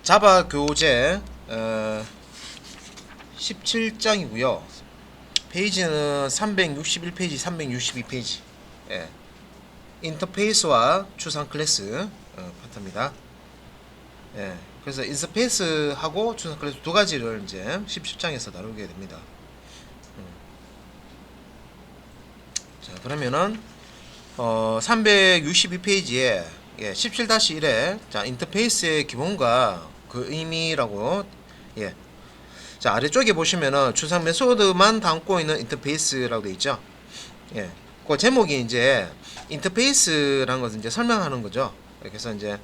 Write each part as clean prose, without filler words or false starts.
자바 교재 17장이고요. 페이지는 361페이지, 362페이지. 예. 인터페이스와 추상 클래스 파트입니다. 예. 그래서 인터페이스하고 추상 클래스 두 가지를 이제 17장에서 다루게 됩니다. 자, 그러면은 362페이지에 17-1에 자, 인터페이스의 기본과 그 의미라고 자, 아래쪽에 보시면은 추상 메소드만 담고 있는 인터페이스라고 되어 있죠. 그 제목이 이제 인터페이스라는 것을 이제 설명하는 거죠. 그래서 이제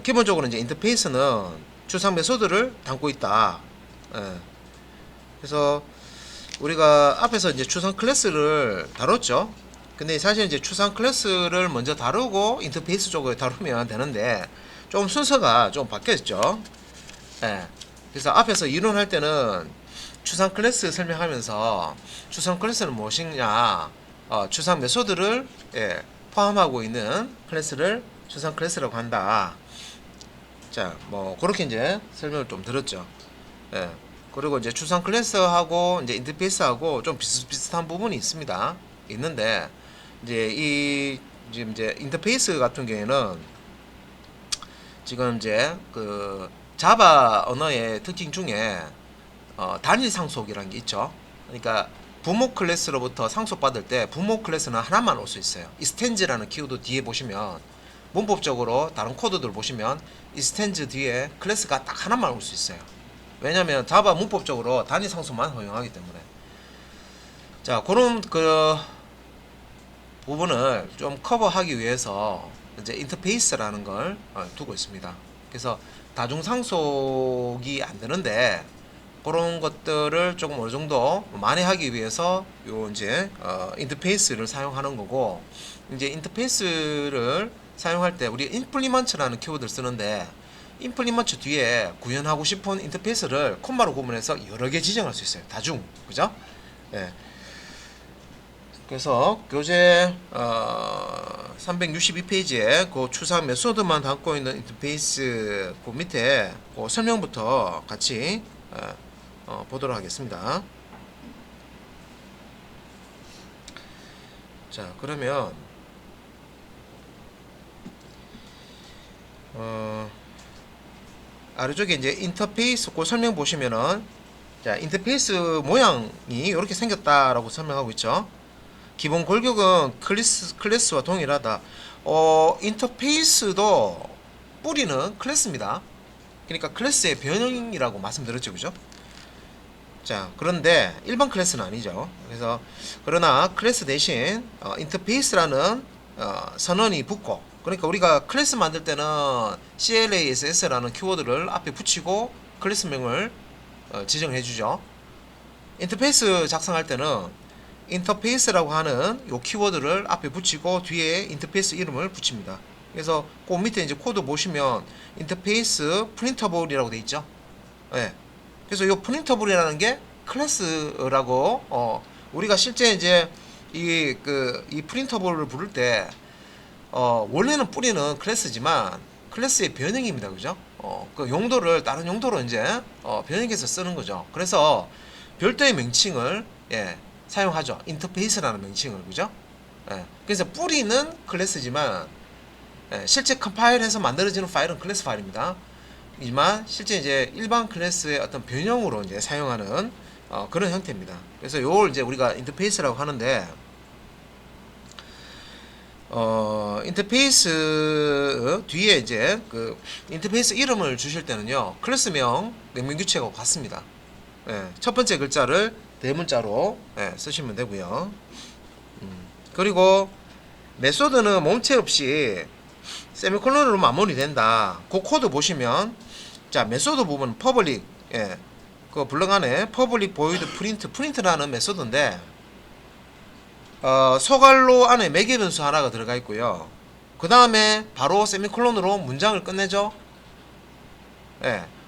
기본적으로 이제 인터페이스는 추상 메소드를 담고 있다. 그래서 우리가 앞에서 이제 추상 클래스를 다뤘죠. 근데 사실 이제 추상 클래스를 먼저 다루고 인터페이스 쪽을 다루면 되는데 좀 순서가 좀 바뀌었죠. 그래서 앞에서 이론할 때는 추상 클래스 설명하면서 추상 클래스는 무엇이냐, 추상 메소드를 포함하고 있는 클래스를 추상 클래스라고 한다. 자, 뭐 그렇게 이제 설명을 좀 들었죠. 그리고 이제 추상 클래스하고 이제 인터페이스하고 좀 비슷비슷한 부분이 있는데 이제 지금 이제 인터페이스 같은 경우에는 지금 이제 그 자바 언어의 특징 중에 단일 상속이라는 게 있죠. 그러니까 부모 클래스로부터 상속받을 때 부모 클래스는 하나만 올 수 있어요. 이스텐즈라는 키워드 뒤에 보시면 문법적으로 다른 코드들 보시면 이스텐즈 뒤에 클래스가 딱 하나만 올 수 있어요. 왜냐면 자바 문법적으로 단일 상속만 허용하기 때문에. 자, 그런 그 부분을 좀 커버하기 위해서 이제 인터페이스라는 걸 두고 있습니다. 그래서 다중 상속이 안 되는데 그런 것들을 조금 어느 정도 만회하기 위해서 요 이제 인터페이스를 사용하는 거고, 이제 인터페이스를 사용할 때 우리 임플리먼트라는 키워드를 쓰는데 임플리먼트 뒤에 구현하고 싶은 인터페이스를 콤마로 구분해서 여러 개 지정할 수 있어요. 다중, 그죠? 그래서 교재 362페이지에 그 추상 메소드만 담고 있는 인터페이스 그 밑에 그 설명부터 같이 보도록 하겠습니다. 자, 그러면 아래쪽에 이제 인터페이스 그 설명 보시면은, 자, 인터페이스 모양이 이렇게 생겼다라고 설명하고 있죠. 기본 골격은 클래스와 동일하다. 인터페이스도 뿌리는 클래스입니다. 그러니까 클래스의 변형이라고 말씀드렸죠, 그죠? 자, 그런데 일반 클래스는 아니죠. 그래서 그러나 클래스 대신 인터페이스라는 선언이 붙고, 그러니까 우리가 클래스 만들 때는 CLASS라는 키워드를 앞에 붙이고 클래스명을 지정해 주죠. 인터페이스 작성할 때는 인터페이스라고 하는 요 키워드를 앞에 붙이고 뒤에 인터페이스 이름을 붙입니다. 그래서 그 밑에 이제 코드 보시면 인터페이스 프린터블이라고 돼 있죠. 그래서 요 프린터블이라는 게 클래스라고 우리가 실제 이제 이 프린터블을 부를 때 원래는 뿌리는 클래스지만 클래스의 변형입니다. 그죠? 그 용도를 다른 용도로 이제 변형해서 쓰는 거죠. 그래서 별도의 명칭을 사용하죠. 인터페이스라는 명칭을, 그죠? 그래서 뿌리는 클래스지만 실제 컴파일해서 만들어지는 파일은 클래스 파일입니다. 이지만 실제 이제 일반 클래스의 어떤 변형으로 이제 사용하는 그런 형태입니다. 그래서 요걸 이제 우리가 인터페이스라고 하는데, 인터페이스 뒤에 이제 그 인터페이스 이름을 주실 때는요, 클래스명 명명규칙하고 같습니다. 첫 번째 글자를 대문자로 쓰시면 되고요. 그리고 메소드는 몸체 없이 세미콜론으로 마무리된다. 그 코드 보시면, 자, 메소드 부분 퍼블릭, 그 블럭 안에 퍼블릭 보이드 프린트라는 메소드인데 소갈로 안에 매개 변수 하나가 들어가 있고요. 그 다음에 바로 세미콜론으로 문장을 끝내죠.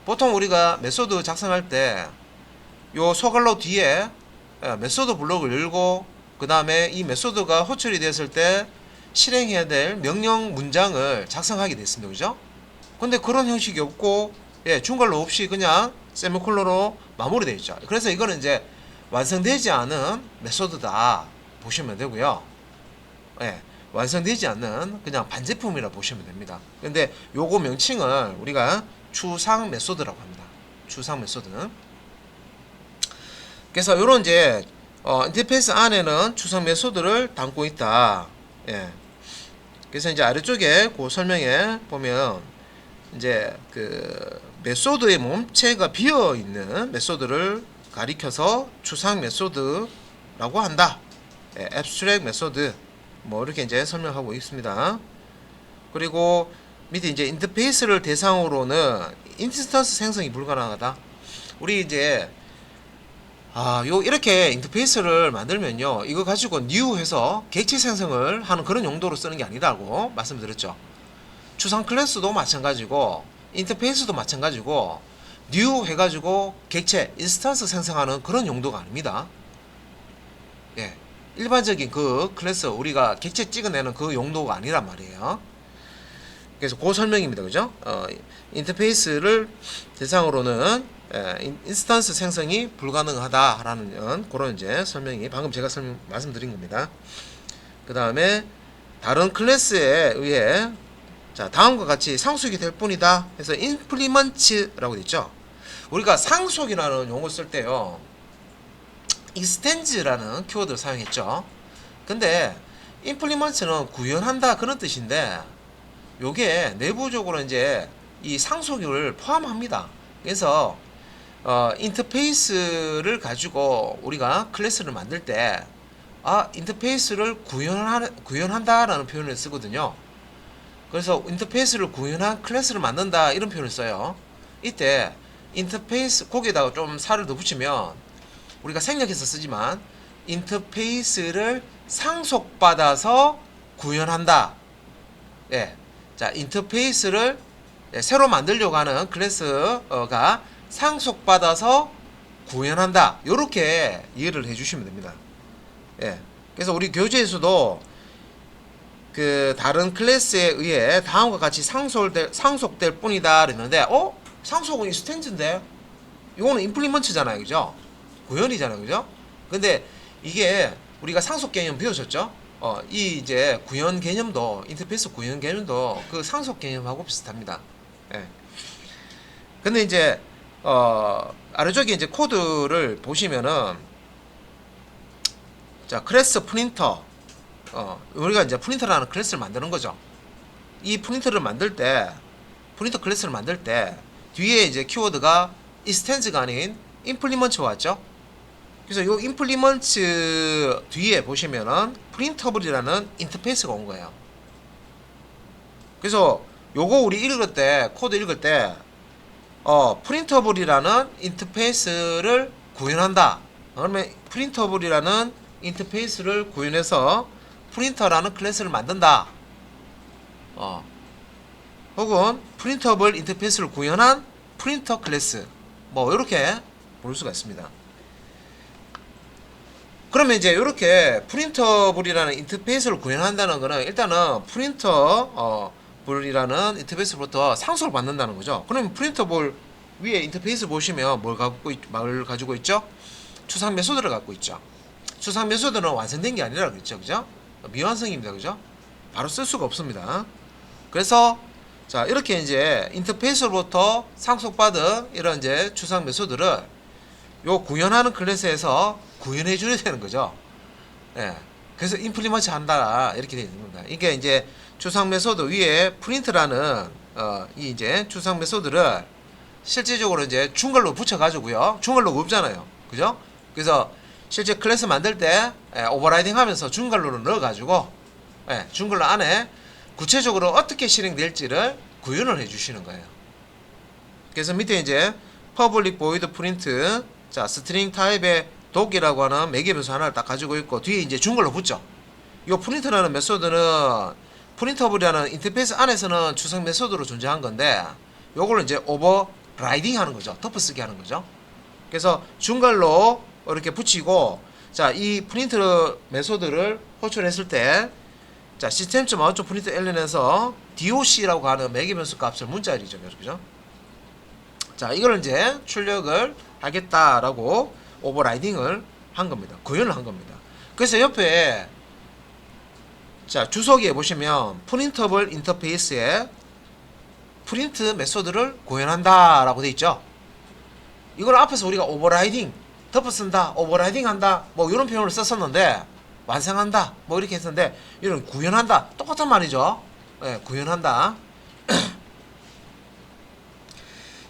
보통 우리가 메소드 작성할 때 요 소갈로 뒤에 메소드 블록을 열고 그 다음에 이 메소드가 호출이 됐을 때 실행해야 될 명령 문장을 작성하게 됐습니다. 그죠? 근데 그런 형식이 없고, 예, 중괄호 없이 그냥 세미콜론으로 마무리되어 있죠. 그래서 이거는 이제 완성되지 않은 메소드다 보시면 되고요. 예, 완성되지 않는 그냥 반제품이라 보시면 됩니다. 근데 요거 명칭을 우리가 추상 메소드라고 합니다. 추상 메소드. 그래서 요런 이제 인터페이스 안에는 추상 메소드를 담고 있다. 예. 그래서 이제 아래쪽에 그 설명에 보면 이제 그 메소드의 몸체가 비어 있는 메소드를 가리켜서 추상 메소드라고 한다. 예, abstract 메소드 뭐 이렇게 이제 설명하고 있습니다. 그리고 밑에 이제 인터페이스를 대상으로는 인스턴스 생성이 불가능하다. 우리 이제 요 이렇게 인터페이스를 만들면요, 이거 가지고 new 해서 객체 생성을 하는 그런 용도로 쓰는 게 아니다고 말씀드렸죠. 추상 클래스도 마찬가지고 인터페이스도 마찬가지고 new 해가지고 객체 인스턴스 생성하는 그런 용도가 아닙니다. 예, 일반적인 그 클래스 우리가 객체 찍어내는 그 용도가 아니란 말이에요. 그래서 그 설명입니다. 그죠? 인터페이스를 대상으로는 인스턴스 생성이 불가능하다라는 그런 이제 설명이 방금 제가 말씀드린 겁니다. 그 다음에 다른 클래스에 의해 자 다음과 같이 상속이 될 뿐이다 해서 implements라고 되어 있죠. 우리가 상속이라는 용어 쓸 때요, extens라는 키워드를 사용했죠. 근데 implements는 구현한다 그런 뜻인데 요게 내부적으로 이제 이 상속을 포함합니다. 그래서 인터페이스를 가지고 우리가 클래스를 만들 때 인터페이스를 구현한다라는 표현을 쓰거든요. 그래서 인터페이스를 구현한 클래스를 만든다 이런 표현을 써요. 이때 인터페이스 거기에다가 좀 살을 더 붙이면 우리가 생략해서 쓰지만 인터페이스를 상속받아서 구현한다. 예. 자, 인터페이스를 새로 만들려고 하는 클래스가 상속받아서 구현한다. 요렇게 이해를 해주시면 됩니다. 예. 그래서 우리 교재에서도 그 다른 클래스에 의해 다음과 같이 상속될 뿐이다 그랬는데 상속은 인스턴스인데 이거는 임플리먼트잖아요. 그죠? 구현이잖아요. 그죠? 근데 이게 우리가 상속 개념 배우셨죠? 이 이제 구현 개념도 인터페이스 구현 개념도 그 상속 개념하고 비슷합니다. 예. 근데 이제 아래쪽에 이제 코드를 보시면은 자 클래스 프린터 우리가 이제 프린터라는 클래스를 만드는 거죠. 이 프린터를 만들 때 프린터 클래스를 만들 때 뒤에 이제 키워드가 instance가 아닌 implement가 왔죠. 그래서 이 implement 뒤에 보시면은 프린터블이라는 인터페이스가 온 거예요. 그래서 요거 우리 읽을 때 코드 읽을 때 프린터블이라는 인터페이스를 구현한다. 그러면 프린터블이라는 인터페이스를 구현해서 프린터라는 클래스를 만든다. 혹은 프린터블 인터페이스를 구현한 프린터 클래스 뭐 이렇게 볼 수가 있습니다. 그러면 이제 이렇게 프린터블이라는 인터페이스를 구현한다는 것은 일단은 프린터블이라는 인터페이스부터 상속을 받는다는 거죠. 그러면 프린터블 위에 인터페이스 보시면 뭘 가지고 있죠? 추상 메소드를 갖고 있죠. 추상 메소드는 완성된 게 아니라 그랬죠. 그죠? 미완성입니다. 그죠? 바로 쓸 수가 없습니다. 그래서 자 이렇게 이제 인터페이스로부터 상속받은 이런 이제 추상 메소드를 요 구현하는 클래스에서 구현해 줘야 되는 거죠. 예. 그래서 임플리먼트 한다 이렇게 되어 있는 겁니다. 이게 이제 추상 메소드 위에 프린트라는 이 이제 추상 메소드를 실제적으로 이제 중괄로 붙여 가지고요. 중괄로가 없잖아요. 그죠? 그래서 실제 클래스 만들 때 오버라이딩 하면서 중괄로를 넣어 가지고 중괄로 안에 구체적으로 어떻게 실행될지를 구현을 해 주시는 거예요. 그래서 밑에 이제 public void print 자 스트링 타입의 독이라고 하는 매개변수 하나를 딱 가지고 있고 뒤에 이제 중괄로 붙죠. 이 프린트라는 메소드는 프린터블이라는 인터페이스 안에서는 추상 메소드로 존재한 건데 요거를 이제 오버라이딩 하는 거죠. 덮어쓰기 하는 거죠. 그래서 중괄로 이렇게 붙이고 자 이 프린트 메소드를 호출했을 때 자 시스템.out 프린트 ln에서 DOC라고 하는 매개변수 값을 문자열이죠. 그죠? 자, 이걸 이제 출력을 하겠다라고 오버라이딩을 한 겁니다. 구현을 한 겁니다. 그래서 옆에 자, 주소기에 보시면 프린터블 인터페이스에 프린트 메소드를 구현한다 라고 되어 있죠. 이걸 앞에서 우리가 오버라이딩, 덮어 쓴다, 오버라이딩 한다, 뭐 이런 표현을 썼었는데, 완성한다, 뭐 이렇게 했었는데, 이런 구현한다, 똑같은 말이죠. 예, 구현한다.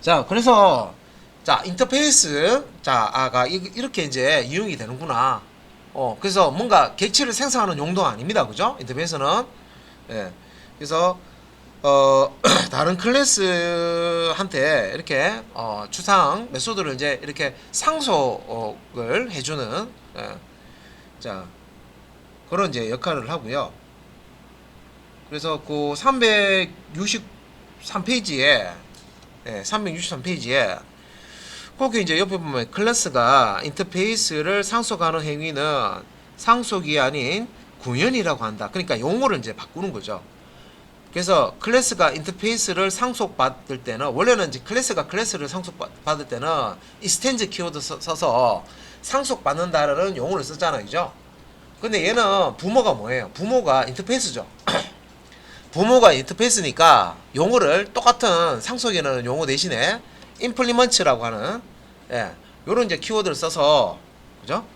자, 그래서, 자, 인터페이스, 자, 아가 이렇게 이제 이용이 되는구나. 그래서 뭔가 객체를 생성하는 용도가 아닙니다. 그죠? 인터페이스는. 예. 그래서, 다른 클래스한테 이렇게 추상 메소드를 이제 이렇게 상속을 해주는 자 그런 이제 역할을 하고요. 그래서 그 363페이지에 363페이지에 거기 이제 옆에 보면 클래스가 인터페이스를 상속하는 행위는 상속이 아닌 구현이라고 한다. 그러니까 용어를 이제 바꾸는 거죠. 그래서 클래스가 인터페이스를 상속받을 때는 원래는 이제 클래스를 상속받을 때는 extend 키워드 써서 상속받는다라는 용어를 썼잖아요. 그죠? 근데 얘는 부모가 뭐예요? 부모가 인터페이스죠. 부모가 인터페이스니까 용어를 똑같은 상속이라는 용어 대신에 implement라고 하는 요런 이제 키워드를 써서 그죠?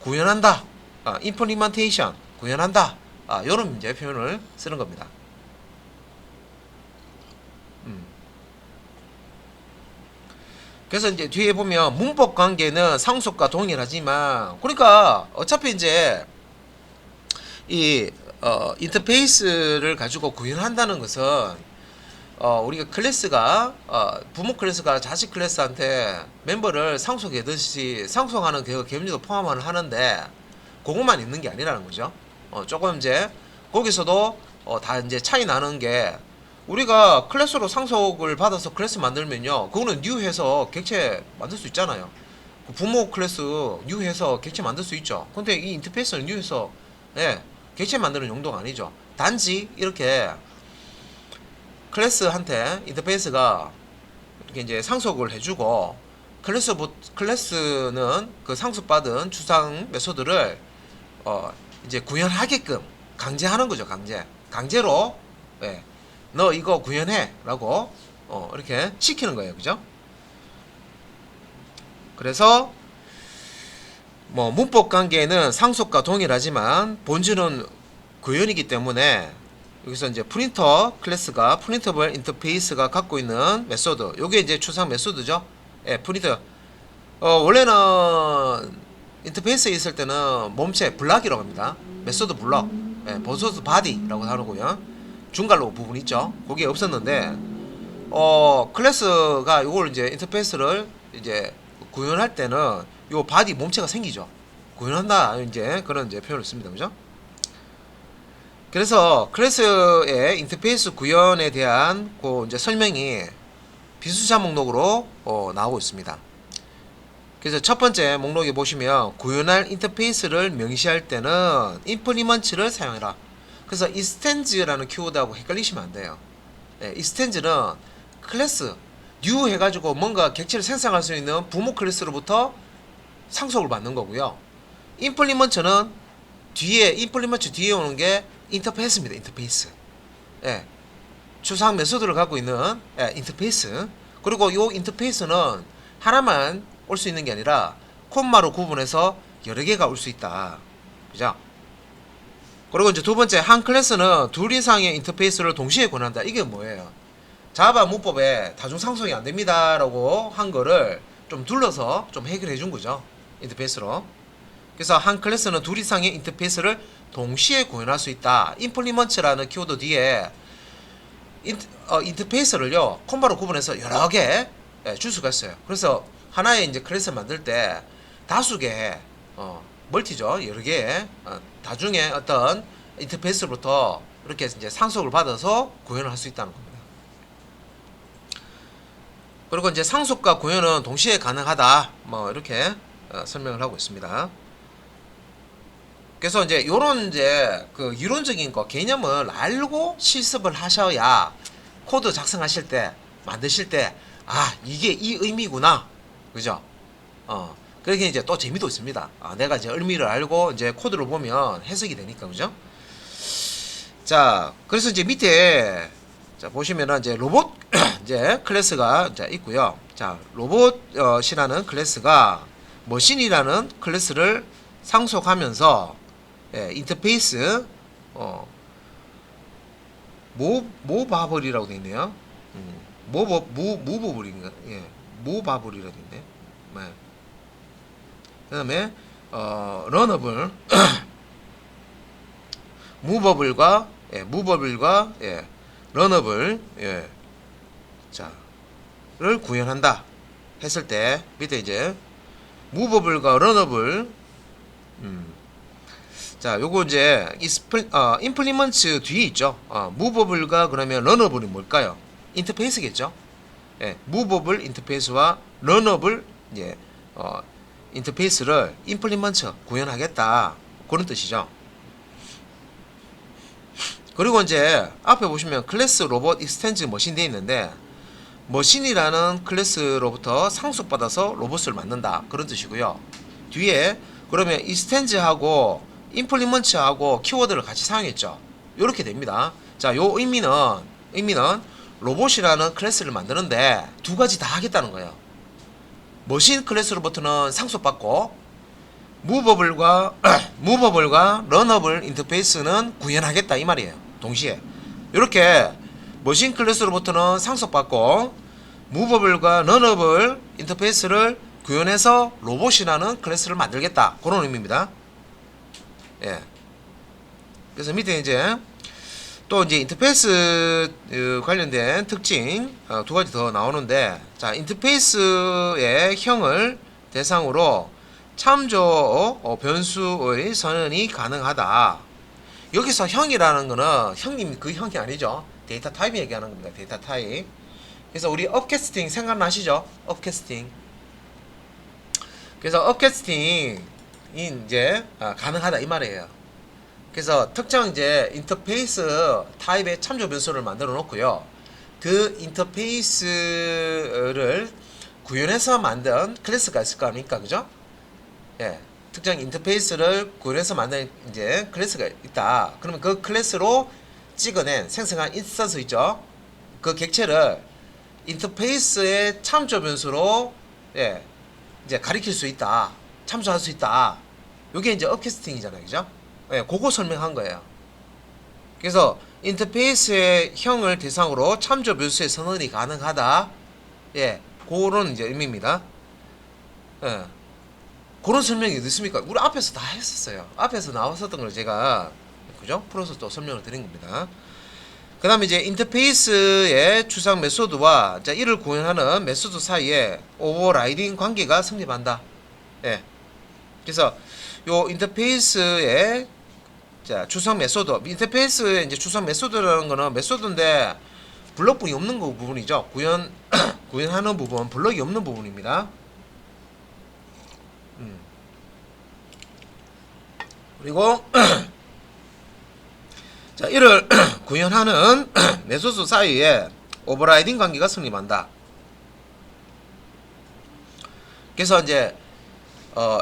구현한다. implementation 구현한다. 요런 이제 표현을 쓰는 겁니다. 그래서 이제 뒤에 보면 문법 관계는 상속과 동일하지만 그러니까 어차피 이제 이 인터페이스를 가지고 구현한다는 것은 우리가 클래스가 부모 클래스가 자식 클래스한테 멤버를 상속하듯이 상속하는 그 개념도 포함을 하는데 그것만 있는 게 아니라는 거죠. 조금 이제 거기서도 다 이제 차이 나는 게 우리가 클래스로 상속을 받아서 클래스 만들면요, 그거는 new 해서 객체 만들 수 있잖아요. 부모 클래스 new 해서 객체 만들 수 있죠. 근데 이 인터페이스는 new 해서 객체 만드는 용도가 아니죠. 단지 이렇게 클래스한테 인터페이스가 이렇게 이제 상속을 해주고 클래스는 그 상속받은 추상 메소드를 이제 구현하게끔 강제하는 거죠. 강제로 너 이거 구현해 라고 이렇게 시키는 거예요. 그죠? 그래서 뭐 문법 관계는 상속과 동일하지만 본질은 구현이기 때문에 여기서 이제 프린터 클래스가 프린터블 인터페이스가 갖고 있는 메소드, 요게 이제 추상 메소드죠. 프린터 원래는 인터페이스에 있을 때는 몸체 블락이라고 합니다. 메소드 블럭, 버소스 바디라고 하고요. 중괄호 부분 있죠. 거기에 없었는데 클래스가 요걸 이제 인터페이스를 이제 구현할 때는 요 바디 몸체가 생기죠. 구현한다 이제 그런 이제 표현을 씁니다. 그죠? 그래서 클래스의 인터페이스 구현에 대한 그 이제 설명이 비수자 목록으로 나오고 있습니다. 그래서 첫 번째 목록에 보시면 구현할 인터페이스를 명시할 때는 implement를 사용해라. 그래서 extend라는 키워드하고 헷갈리시면 안 돼요. extend는 클래스 new 해가지고 뭔가 객체를 생성할 수 있는 부모 클래스로부터 상속을 받는 거고요. implement는 implement 뒤에 오는 게 인터페이스입니다. 인터페이스. 추상 메소드를 갖고 있는 인터페이스. 그리고 이 인터페이스는 하나만 올 수 있는 게 아니라 콤마로 구분해서 여러 개가 올 수 있다. 그죠? 그리고 이제 두 번째, 한 클래스는 둘 이상의 인터페이스를 동시에 권한다. 이게 뭐예요? 자바 문법에 다중 상속이 안 됩니다 라고 한 거를 좀 둘러서 좀 해결해 준 거죠. 인터페이스로. 그래서 한 클래스는 둘 이상의 인터페이스를 동시에 구현할 수 있다. implement라는 키워드 뒤에 인터페이스를요, 콤마로 구분해서 여러 개 줄 수가 있어요. 그래서 하나의 이제 클래스를 만들 때 다수 개, 멀티죠. 여러 개의 다중의 어떤 인터페이스로부터 이렇게 이제 상속을 받아서 구현을 할 수 있다는 겁니다. 그리고 이제 상속과 구현은 동시에 가능하다. 뭐 이렇게 설명을 하고 있습니다. 그래서 이제 요런 이제 그 이론적인 거 개념을 알고 실습을 하셔야 코드 작성하실 때 만드실 때 아 이게 이 의미구나 그죠? 그렇게 이제 또 재미도 있습니다. 내가 이제 의미를 알고 이제 코드를 보면 해석이 되니까 그죠? 자 그래서 이제 밑에 자 보시면은 이제 로봇 이제 클래스가 이제 있고요. 자 로봇이라는 클래스가 머신이라는 클래스를 상속하면서 예, 인터페이스 모바블이라고 되어 있네요. 무버블인가? 예, 모바블이라고 되어 있네. 네. 그다음에 러너블 무버블과 무버블과 러너블 자를 구현한다 했을 때 밑에 이제 무버블과 러너블 자 요거 이제 임플리먼트 뒤에 있죠. 무버블과 그러면 러너블이 뭘까요? 인터페이스겠죠. 무버블 인터페이스와 러너블 인터페이스를 임플리먼트 구현하겠다 그런 뜻이죠. 그리고 이제 앞에 보시면 클래스 로봇 익스텐즈 머신 되어 있는데 머신이라는 클래스로부터 상속받아서 로봇을 만든다 그런 뜻이고요. 뒤에 그러면 익스텐즈하고 임플리먼트하고 키워드를 같이 사용했죠. 이렇게 됩니다. 자, 요 의미는 로봇이라는 클래스를 만드는데 두 가지 다 하겠다는 거예요. 머신 클래스로부터는 상속받고 무버블과 러너블 인터페이스는 구현하겠다 이 말이에요. 동시에 이렇게 머신 클래스로부터는 상속받고 무버블과 러너블 인터페이스를 구현해서 로봇이라는 클래스를 만들겠다 그런 의미입니다. 예. 그래서 밑에 이제 또 이제 인터페이스 관련된 특징 두 가지 더 나오는데 자 인터페이스의 형을 대상으로 참조 변수의 선언이 가능하다. 여기서 형이라는 거는 형님 그 형이 아니죠. 데이터 타입 얘기하는 겁니다. 데이터 타입. 그래서 우리 업캐스팅 생각나시죠? 업캐스팅. 그래서 업캐스팅이 이제 가능하다 이 말이에요. 그래서 특정 이제 인터페이스 타입의 참조 변수를 만들어 놓고요. 그 인터페이스를 구현해서 만든 클래스가 있을 거 아닙니까? 그죠? 예. 특정 인터페이스를 구현해서 만든 이제 클래스가 있다. 그러면 그 클래스로 찍어낸 생성한 인스턴스 있죠? 그 객체를 인터페이스의 참조 변수로 이제 가리킬 수 있다. 참조할 수 있다. 이게 이제 업캐스팅이잖아요. 그죠? 그거 설명한 거예요. 그래서 인터페이스의 형을 대상으로 참조 변수의 선언이 가능하다. 그런 이제 의미입니다. 그런 설명이 어디 있습니까? 우리 앞에서 다 했었어요. 앞에서 나왔었던 걸 제가 그죠? 풀어서 또 설명을 드린 겁니다. 그 다음에 이제 인터페이스의 추상 메소드와 이를 구현하는 메소드 사이에 오버라이딩 관계가 성립한다. 그래서 요 인터페이스의 추상 메소드, 인터페이스의 이제 추상 메소드라는 거는 메소드인데 블럭분이 없는 그 부분이죠. 구현하는 부분, 블럭이 없는 부분입니다. 그리고 자, 이를 구현하는 메소드 사이에 오버라이딩 관계가 성립한다. 그래서 이제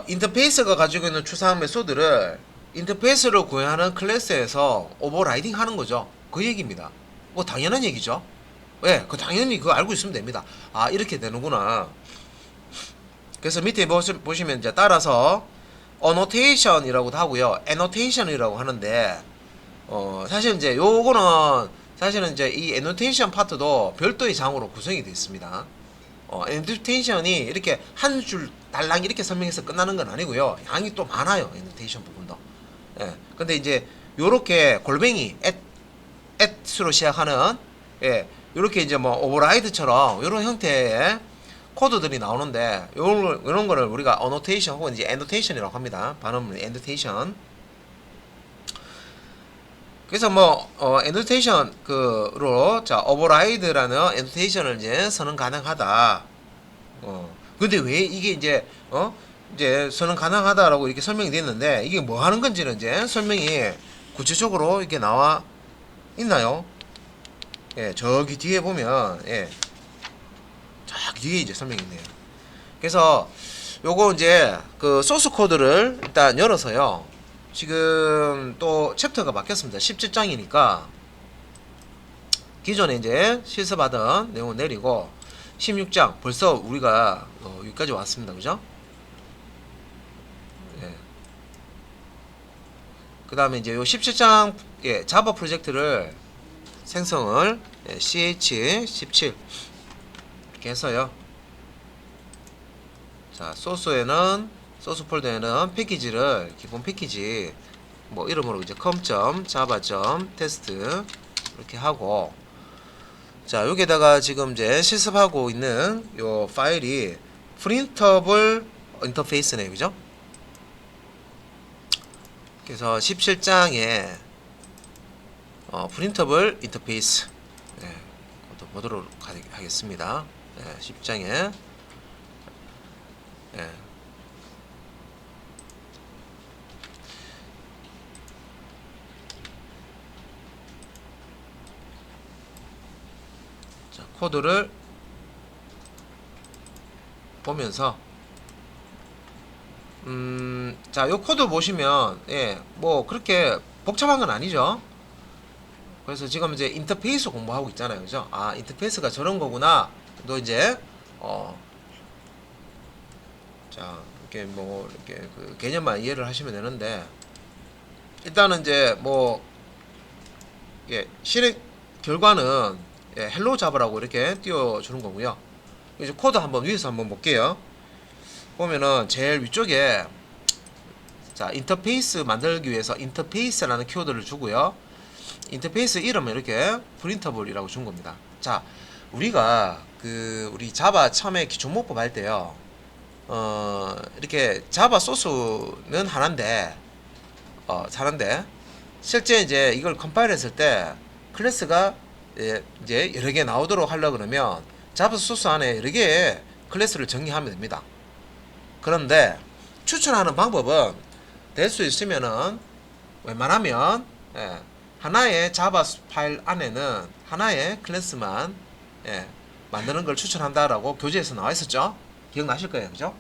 인터페이스가 가지고 있는 추상 메소드를 인터페이스를 구현하는 클래스에서 오버라이딩 하는 거죠. 그 얘기입니다. 뭐 당연한 얘기죠. 그 당연히 그거 알고 있으면 됩니다. 이렇게 되는구나. 그래서 밑에 보시면 이제 따라서 annotation이라고도 하고요, annotation이라고 하는데 사실 이제 요거는 사실은 이제 이 annotation 파트도 별도의 장으로 구성이 되어 있습니다. annotation이 이렇게 한 줄 달랑 이렇게 설명해서 끝나는 건 아니고요. 양이 또 많아요. annotation 부분도. 근데 이제 요렇게 골뱅이 at으로 시작하는 요렇게 이제 뭐 오버라이드처럼 요런 형태의 코드들이 나오는데 요런 거를 우리가 annotation 혹은 이제 annotation이라고 합니다. 발음은 annotation. 그래서 뭐 annotation 그로 override라는 annotation을 이제 선언 가능하다. 근데 왜 이게 이제 이제 선언 가능하다라고 이렇게 설명이 되어 있는데 이게 뭐 하는 건지는 이제 설명이 구체적으로 이렇게 나와 있나요? 예, 저기 뒤에 보면 예, 저기 뒤에 이제 설명이 있네요. 그래서 요거 이제 그 소스 코드를 일단 열어서요. 지금 또 챕터가 바뀌었습니다. 17장이니까 기존에 이제 실습하던 내용을 내리고 16장 벌써 우리가 여기까지 왔습니다. 그죠? 예. 그 다음에 이제 요 17장 예, 자바 프로젝트를 생성을 예, ch17 이렇게 해서요. 자, 소스 폴더에는 패키지를 기본 패키지 뭐 이름으로 이제 com.java.test 이렇게 하고, 자, 여기에다가 지금 이제 실습하고 있는 요 파일이 프린터블 인터페이스네요. 그죠? 그래서 17장에 프린터블 인터페이스 네, 보도록 하겠습니다. 네, 10장에 네. 자, 코드를 보면서 자, 요 코드 보시면 예, 뭐 그렇게 복잡한 건 아니죠. 그래서 지금 이제 인터페이스 공부하고 있잖아요. 그죠? 아, 인터페이스가 저런 거구나. 또 이제 자, 이렇게 뭐 이렇게 그 개념만 이해를 하시면 되는데, 일단은 이제 뭐 예, 실행 결과는 예, 헬로 자바라고 이렇게 띄워주는 거고요. 이제 코드 한번 위에서 한번 볼게요. 보면은 제일 위쪽에 자, 인터페이스 만들기 위해서 인터페이스라는 키워드를 주고요. 인터페이스 이름은 이렇게 프린터블이라고 준 겁니다. 자, 우리가 우리 자바 처음에 기존 문법 할 때요. 이렇게 자바 소스는 하나인데 실제 이제 이걸 컴파일 했을 때 클래스가 예, 이제 여러 개 나오도록 하려 그러면 자바 소스 안에 여러 개의 클래스를 정의하면 됩니다. 그런데 추천하는 방법은 될 수 있으면은 웬만하면 예, 하나의 자바 파일 안에는 하나의 클래스만 예, 만드는 걸 추천한다라고 교재에서 나와 있었죠. 기억나실 거예요. 그죠?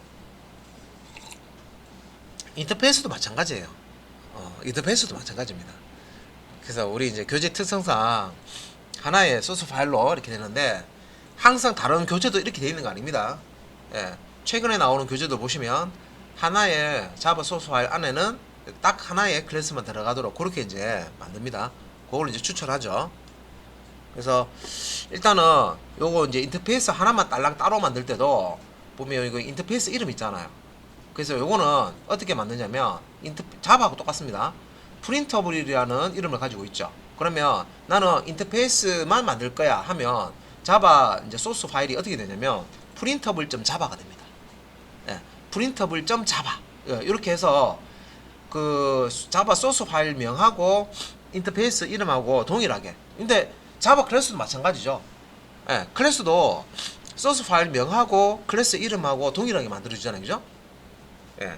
인터페이스도 마찬가지예요. 인터페이스도 마찬가지입니다. 그래서 우리 이제 교재 특성상 하나의 소스 파일로 이렇게 되는데, 항상 다른 교재도 이렇게 되어 있는 거 아닙니다. 예, 최근에 나오는 교재도 보시면 하나의 자바 소스 파일 안에는 딱 하나의 클래스만 들어가도록 그렇게 이제 만듭니다. 그걸 이제 추천하죠. 그래서 일단은 요거 이제 인터페이스 하나만 딸랑 따로 만들 때도 보면 이거 인터페이스 이름 있잖아요. 그래서 요거는 어떻게 만드냐면 자바하고 똑같습니다. 프린터블이라는 이름을 가지고 있죠. 그러면 나는 인터페이스만 만들 거야 하면 자바 이제 소스 파일이 어떻게 되냐면 printable.java가 됩니다. 예, printable.java 이렇게 해서 그 자바 소스 파일 명하고 인터페이스 이름하고 동일하게. 근데 자바 클래스도 마찬가지죠. 예, 클래스도 소스 파일 명하고 클래스 이름하고 동일하게 만들어주잖아요. 그죠? 예.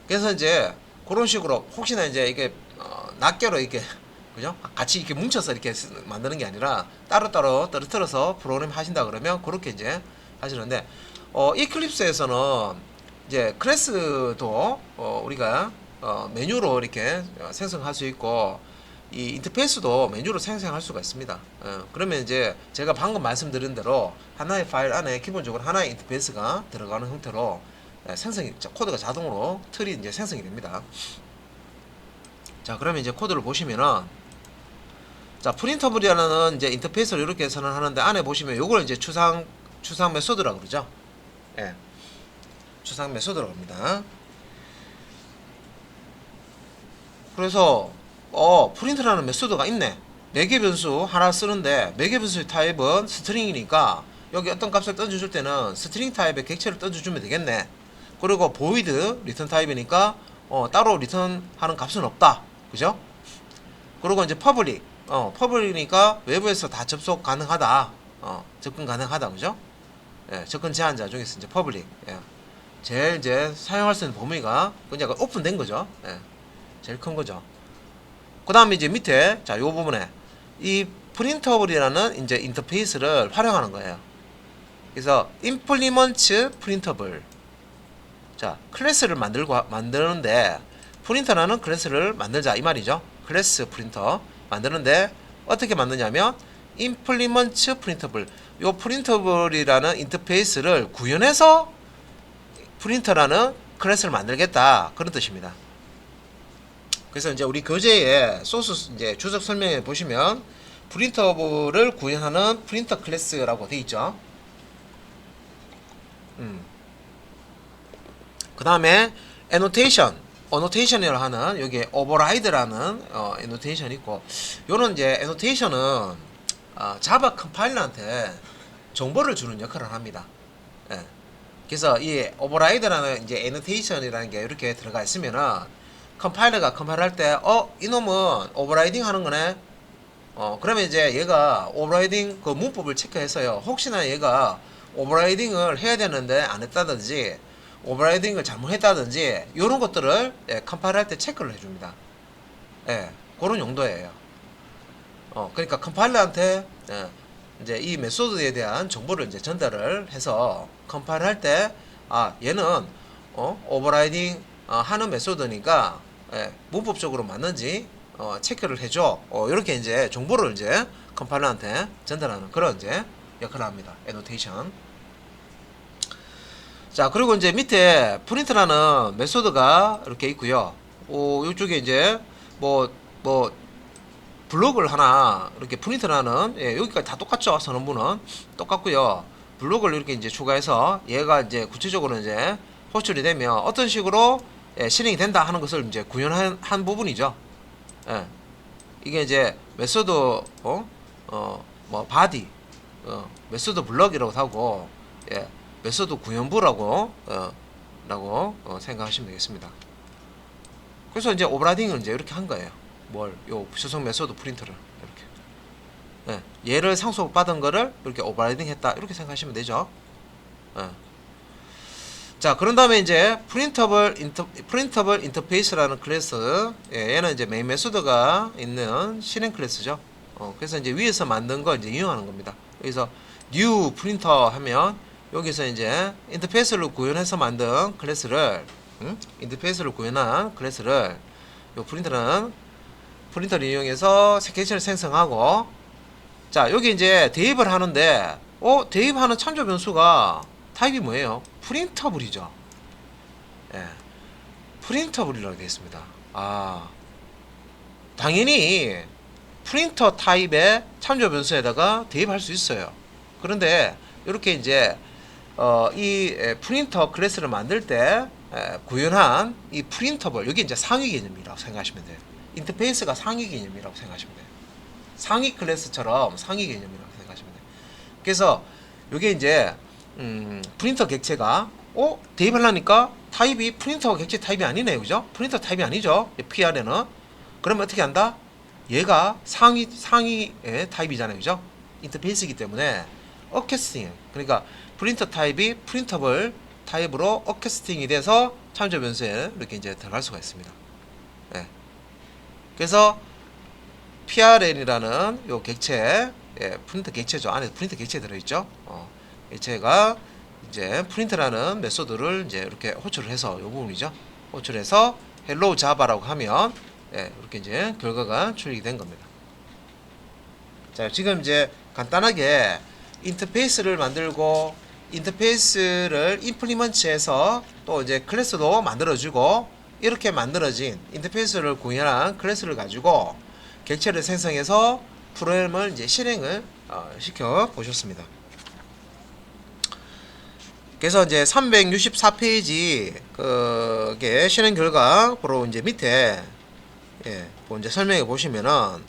그래서 이제 그런 식으로 혹시나 이제 이게 낱개로 이렇게 그죠? 같이 이렇게 뭉쳐서 이렇게 만드는 게 아니라 따로따로 떨어뜨려서 프로그램 하신다 그러면 그렇게 이제 하시는데, 이클립스에서는 이제 클래스도 우리가 메뉴로 이렇게 생성할 수 있고, 이 인터페이스도 메뉴로 생성할 수가 있습니다. 그러면 이제 제가 방금 말씀드린 대로 하나의 파일 안에 기본적으로 하나의 인터페이스가 들어가는 형태로 생성이, 코드가 자동으로 틀이 이제 생성이 됩니다. 자, 그러면 이제 코드를 보시면은, 자, 프린터블이라는 이제 인터페이스를 이렇게 선언하는데, 안에 보시면 요걸 이제 추상 메소드라고 그러죠. 예. 추상 메소드라고 합니다. 그래서 프린트라는 메소드가 있네. 매개 변수 하나 쓰는데 매개 변수의 타입은 스트링이니까 여기 어떤 값을 던져줄 때는 스트링 타입의 객체를 던져주면 되겠네. 그리고 void 리턴 타입이니까 따로 리턴하는 값은 없다. 그죠? 그리고 이제 public이니까 외부에서 다 접속 가능하다. 접근 가능하다. 그죠? 예, 접근 제한자 중에서 이제 public. 예. 제일 이제 사용할 수 있는 범위가 그냥 오픈된 거죠. 예. 제일 큰 거죠. 그 다음에 이제 밑에 자, 요 부분에 이 프린터블이라는 이제 인터페이스를 활용하는 거예요. 그래서 implement printable. 자, 클래스를 만드는데 프린터라는 클래스를 만들자 이 말이죠. 클래스 프린터 만드는데 어떻게 만드냐면 implement printable. 요 프린터블이라는 인터페이스를 구현해서 프린터라는 클래스를 만들겠다 그런 뜻입니다. 그래서 이제 우리 교재에 소스 이제 주석 설명에 보시면 프린터블을 구현하는 프린터 클래스라고 되어 있죠. 그 다음에 annotation이라고 하는 여기에 override라는 annotation 있고, 요런 이제 annotation은 자바 컴파일러한테 정보를 주는 역할을 합니다. 예. 그래서 이 override라는 이제 annotation이라는 게 이렇게 들어가 있으면은 컴파일러가 컴파일할 때 이놈은 오버라이딩 하는 거네. 그러면 이제 얘가 오버라이딩 그 문법을 체크해서요. 혹시나 얘가 오버라이딩을 해야 되는데 안 했다든지 오버라이딩을 잘못했다든지 이런 것들을 컴파일할 때 체크를 해줍니다. 예, 그런 용도예요. 그러니까 컴파일러한테 이제 이 메소드에 대한 정보를 이제 전달을 해서 컴파일할 때 얘는 오버라이딩 하는 메소드니까 문법적으로 맞는지 체크를 해줘. 이렇게 이제 정보를 이제 컴파일러한테 전달하는 그런 이제 역할을 합니다. 애노테이션. 자, 그리고 이제 밑에 프린트라는 메소드가 이렇게 있고요. 이쪽에 이제 뭐 블록을 하나 이렇게 프린트라는 여기까지 다 똑같죠. 선언부는 똑같고요. 블록을 이렇게 이제 추가해서 얘가 이제 구체적으로 이제 호출이 되면 어떤 식으로 실행이 된다 하는 것을 이제 구현한 부분이죠. 예. 이게 이제 메소드 바디 메소드 블럭이라고 하고 메소드 구현부라고 생각하시면 되겠습니다. 그래서 이제 오버라이딩을 이제 이렇게 한 거예요. 요 수성 메소드 프린터를 이렇게 얘를 상속 받은 거를 이렇게 오버라이딩 했다 이렇게 생각하시면 되죠. 자, 그런 다음에 이제 프린터블 인터페이스라는 클래스, 얘는 이제 메인 메소드가 있는 실행 클래스죠. 그래서 이제 위에서 만든 거 이제 이용하는 겁니다. 여기서 new 프린터 하면 여기서 이제 인터페이스를 구현해서 만든 클래스를 인터페이스를 구현한 클래스를 요 프린터를 이용해서 섹션을 생성하고, 자, 여기 이제 대입을 하는데 대입하는 참조 변수가 타입이 뭐예요? 프린터블이죠. 프린터블이라고 되어 있습니다. 당연히 프린터 타입의 참조 변수에다가 대입할 수 있어요. 그런데 이렇게 이제 이 프린터 클래스를 만들 때 구현한 이 프린터블, 여기 이제 상위 개념이라고 생각하시면 돼요. 인터페이스가 상위 개념이라고 생각하시면 돼요. 상위 클래스처럼 상위 개념이라고 생각하시면 돼요. 그래서 이게 이제 프린터 객체가 대입하려니까 타입이 프린터 객체 타입이 아니네요. 그죠? 프린터 타입이 아니죠. PR에는. 그러면 어떻게 한다? 얘가 상위의 타입이잖아요. 그죠? 인터페이스이기 때문에 어캐스팅, 그러니까 프린터 타입이 프린터블 타입으로 어캐스팅이 돼서 참조 변수에 이렇게 이제 들어갈 수가 있습니다. 그래서 PRN이라는 요 객체, 프린터 객체죠. 안에 프린터 객체 들어있죠. 객체가 이제 프린트라는 메소드를 이제 이렇게 호출을 해서 요 부분이죠. 호출해서 hello java라고 하면 이렇게 이제 결과가 출력이 된 겁니다. 자, 지금 이제 간단하게 인터페이스를 만들고 인터페이스를 임플리먼트해서 또 이제 클래스도 만들어주고 이렇게 만들어진 인터페이스를 구현한 클래스를 가지고 객체를 생성해서 프로그램을 이제 실행을 시켜 보셨습니다. 그래서 이제 364페이지 그게 실행 결과 바로 이제 밑에 이제 설명해 보시면은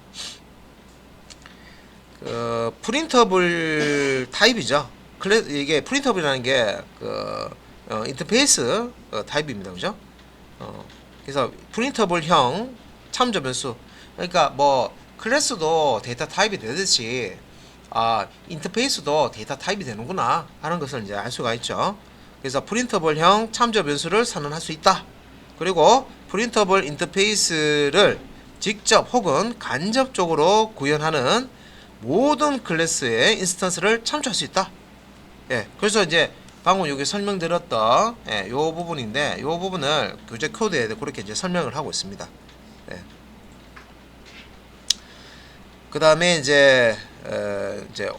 프린터블 타입이죠. 이게 프린터블이라는 게 인터페이스 타입입니다. 그죠? 그래서 프린터블형 참조 변수, 그러니까 뭐 클래스도 데이터 타입이 되듯이 인터페이스도 데이터 타입이 되는구나 하는 것을 이제 알 수가 있죠. 그래서 프린터블형 참조 변수를 선언할 수 있다. 그리고 프린터블 인터페이스를 직접 혹은 간접적으로 구현하는 모든 클래스의 인스턴스를 참조할 수 있다. 예, 그래서 이제 방금 여기 설명드렸던 요 부분인데 요 부분을 교재 코드에 그렇게 이제 설명을 하고 있습니다. 예. 그 다음에 이제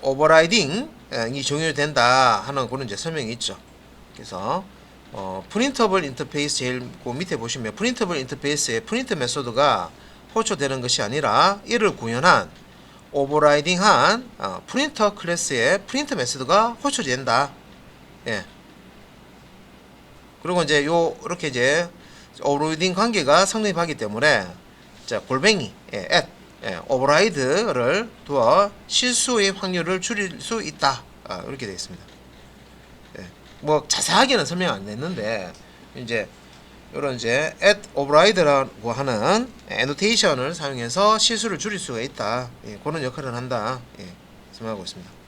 오버라이딩이 종료된다 하는 그런 이제 설명이 있죠. 그래서 프린터블 인터페이스 제일 그 밑에 보시면 프린터블 인터페이스의 프린트 메소드가 호출되는 것이 아니라 이를 구현한 오버라이딩한 프린터 클래스의 프린트 메소드가 호출된다. 예. 그리고 이제 이렇게 이제 오버라이딩 관계가 성립하기 때문에 자 골뱅이 at 오버라이드를 두어 실수의 확률을 줄일 수 있다. 이렇게 되어 있습니다. 예. 뭐 자세하게는 설명 안 했는데 이제 이런 이제 at override라고 하는 애노테이션을 사용해서 실수를 줄일 수가 있다. 예, 그런 역할을 한다. 예, 설명하고 있습니다.